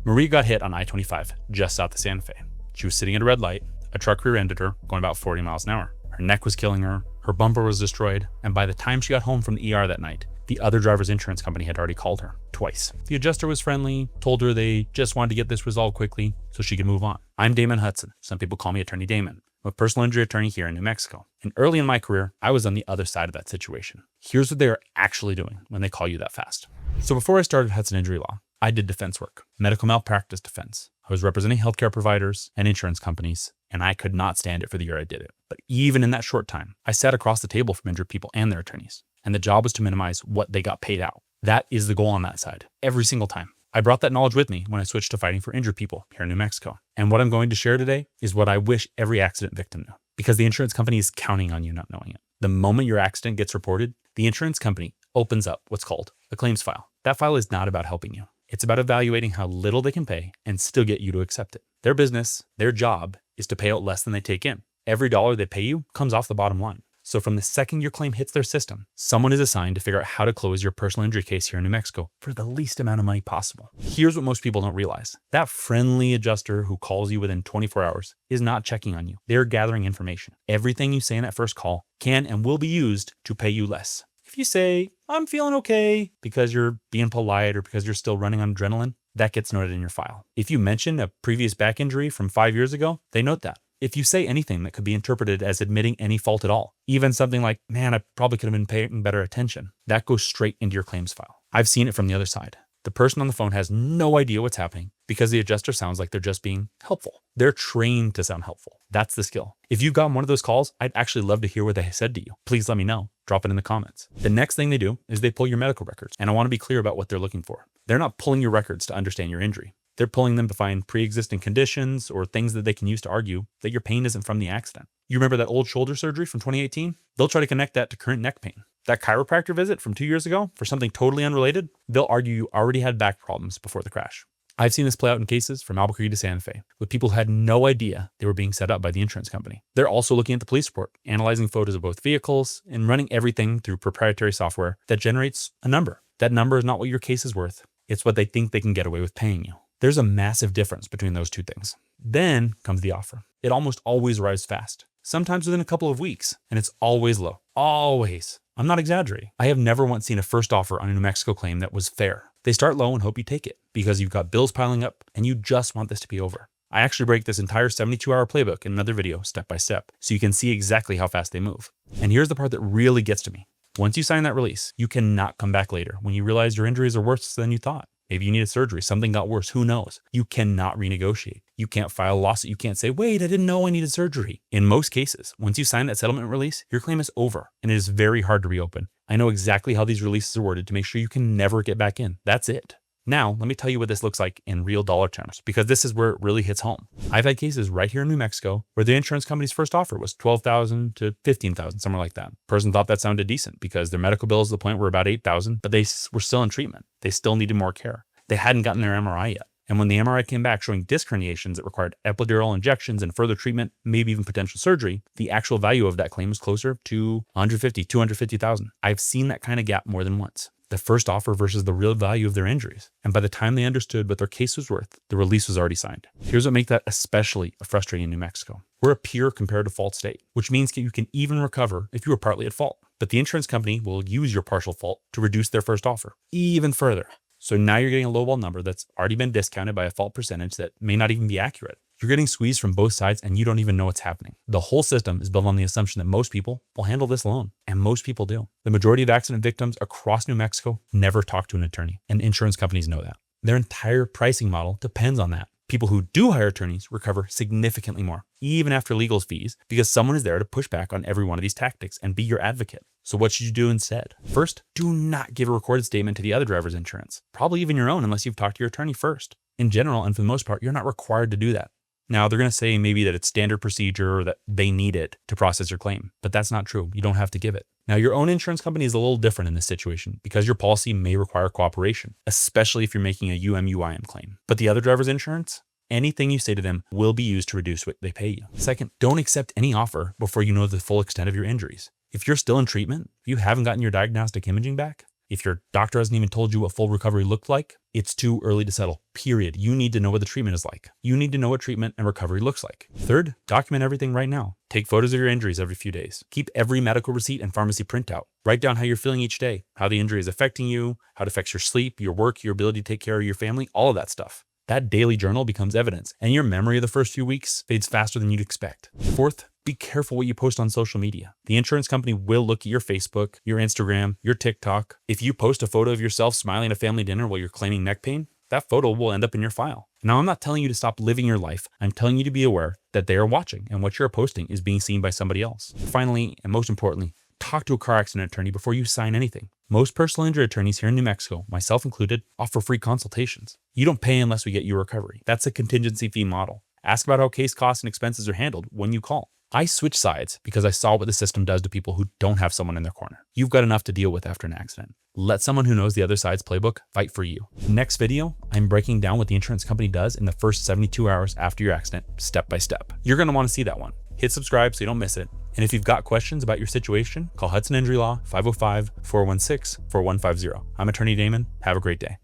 Marie got hit on I-25 just south of Santa Fe. She was sitting at a red light. A truck rear-ended her, going about 40 miles an hour. Her neck was killing her, her bumper was destroyed, and by the time she got home from the ER that night, the other driver's insurance company had already called her twice. The adjuster was friendly, told her they just wanted to get this resolved quickly so she could move on. I'm Damon Hudson. Some people call me Attorney Damon. I'm a personal injury attorney here in New Mexico. And early in my career, I was on the other side of that situation. Here's what they are actually doing when they call you that fast. So before I started Hudson Injury Law, I did defense work, medical malpractice defense. I was representing healthcare providers and insurance companies, and I could not stand it for the year I did it. But even in that short time, I sat across the table from injured people and their attorneys, and the job was to minimize what they got paid out. That is the goal on that side, every single time. I brought that knowledge with me when I switched to fighting for injured people here in New Mexico. And what I'm going to share today is what I wish every accident victim knew, because the insurance company is counting on you not knowing it. The moment your accident gets reported, the insurance company opens up what's called a claims file. That file is not about helping you. It's about evaluating how little they can pay and still get you to accept it. Their business, their job, is to pay out less than they take in. Every dollar they pay you comes off the bottom line. So from the second your claim hits their system, someone is assigned to figure out how to close your personal injury case here in New Mexico for the least amount of money possible. Here's what most people don't realize. That friendly adjuster who calls you within 24 hours is not checking on you. They're gathering information. Everything you say in that first call can and will be used to pay you less. If you say, I'm feeling okay, because you're being polite or because you're still running on adrenaline, that gets noted in your file. If you mention a previous back injury from 5 years ago, they note that. If you say anything that could be interpreted as admitting any fault at all, even something like, man, I probably could have been paying better attention, that goes straight into your claims file. I've seen it from the other side. The person on the phone has no idea what's happening because the adjuster sounds like they're just being helpful. They're trained to sound helpful. That's the skill. If you've gotten one of those calls, I'd actually love to hear what they said to you. Please let me know. Drop it in the comments. The next thing they do is they pull your medical records. And I want to be clear about what they're looking for. They're not pulling your records to understand your injury. They're pulling them to find pre-existing conditions or things that they can use to argue that your pain isn't from the accident. You remember that old shoulder surgery from 2018? They'll try to connect that to current neck pain. That chiropractor visit from 2 years ago for something totally unrelated, they'll argue you already had back problems before the crash. I've seen this play out in cases from Albuquerque to Santa Fe with people who had no idea they were being set up by the insurance company. They're also looking at the police report, analyzing photos of both vehicles, and running everything through proprietary software that generates a number. That number is not what your case is worth. It's what they think they can get away with paying you. There's a massive difference between those two things. Then comes the offer. It almost always arrives fast, sometimes within a couple of weeks, and it's always low. Always. I'm not exaggerating. I have never once seen a first offer on a New Mexico claim that was fair. They start low and hope you take it because you've got bills piling up and you just want this to be over. I actually break this entire 72-hour playbook in another video step by step so you can see exactly how fast they move. And here's the part that really gets to me. Once you sign that release, you cannot come back later when you realize your injuries are worse than you thought. Maybe you needed surgery, something got worse, who knows? You cannot renegotiate. You can't file a lawsuit. You can't say, wait, I didn't know I needed surgery. In most cases, once you sign that settlement release, your claim is over and it is very hard to reopen. I know exactly how these releases are worded to make sure you can never get back in. That's it. Now, let me tell you what this looks like in real dollar terms, because this is where it really hits home. I've had cases right here in New Mexico where the insurance company's first offer was $12,000 to $15,000, somewhere like that. Person thought that sounded decent because their medical bills at the point were about $8,000, but they were still in treatment. They still needed more care. They hadn't gotten their MRI yet. And when the MRI came back showing disc herniations that required epidural injections and further treatment, maybe even potential surgery, the actual value of that claim was closer to $150,000, $250,000. I've seen that kind of gap more than once. The first offer versus the real value of their injuries. And by the time they understood what their case was worth, the release was already signed. Here's what makes that especially frustrating in New Mexico. We're a pure comparative fault state, which means you can even recover if you were partly at fault. But the insurance company will use your partial fault to reduce their first offer even further. So now you're getting a lowball number that's already been discounted by a fault percentage that may not even be accurate. You're getting squeezed from both sides and you don't even know what's happening. The whole system is built on the assumption that most people will handle this alone, and most people do. The majority of accident victims across New Mexico never talk to an attorney, and insurance companies know that. Their entire pricing model depends on that. People who do hire attorneys recover significantly more, even after legal fees, because someone is there to push back on every one of these tactics and be your advocate. So what should you do instead? First, do not give a recorded statement to the other driver's insurance, probably even your own unless you've talked to your attorney first. In general, and for the most part, you're not required to do that. Now, they're going to say maybe that it's standard procedure or that they need it to process your claim, but that's not true. You don't have to give it. Now, your own insurance company is a little different in this situation because your policy may require cooperation, especially if you're making a UM/UIM claim. But the other driver's insurance, anything you say to them will be used to reduce what they pay you. Second, don't accept any offer before you know the full extent of your injuries. If you're still in treatment, if you haven't gotten your diagnostic imaging back, If your doctor hasn't even told you what full recovery looked like, it's too early to settle, period. You need to know what the treatment is like. You need to know what treatment and recovery looks like. Third, document everything right now. Take photos of your injuries every few days. Keep every medical receipt and pharmacy printout. Write down how you're feeling each day, how the injury is affecting you, how it affects your sleep, your work, your ability to take care of your family, all of that stuff. That daily journal becomes evidence, and your memory of the first few weeks fades faster than you'd expect. Fourth, be careful what you post on social media. The insurance company will look at your Facebook, your Instagram, your TikTok. If you post a photo of yourself smiling at a family dinner while you're claiming neck pain, that photo will end up in your file. Now, I'm not telling you to stop living your life. I'm telling you to be aware that they are watching and what you're posting is being seen by somebody else. Finally, and most importantly, talk to a car accident attorney before you sign anything. Most personal injury attorneys here in New Mexico, myself included, offer free consultations. You don't pay unless we get you recovery. That's a contingency fee model. Ask about how case costs and expenses are handled when you call. I switched sides because I saw what the system does to people who don't have someone in their corner. You've got enough to deal with after an accident. Let someone who knows the other side's playbook fight for you. Next video, I'm breaking down what the insurance company does in the first 72 hours after your accident, step by step. You're going to want to see that one. Hit subscribe so you don't miss it. And if you've got questions about your situation, call Hudson Injury Law 505-416-4150. I'm attorney Damon. Have a great day.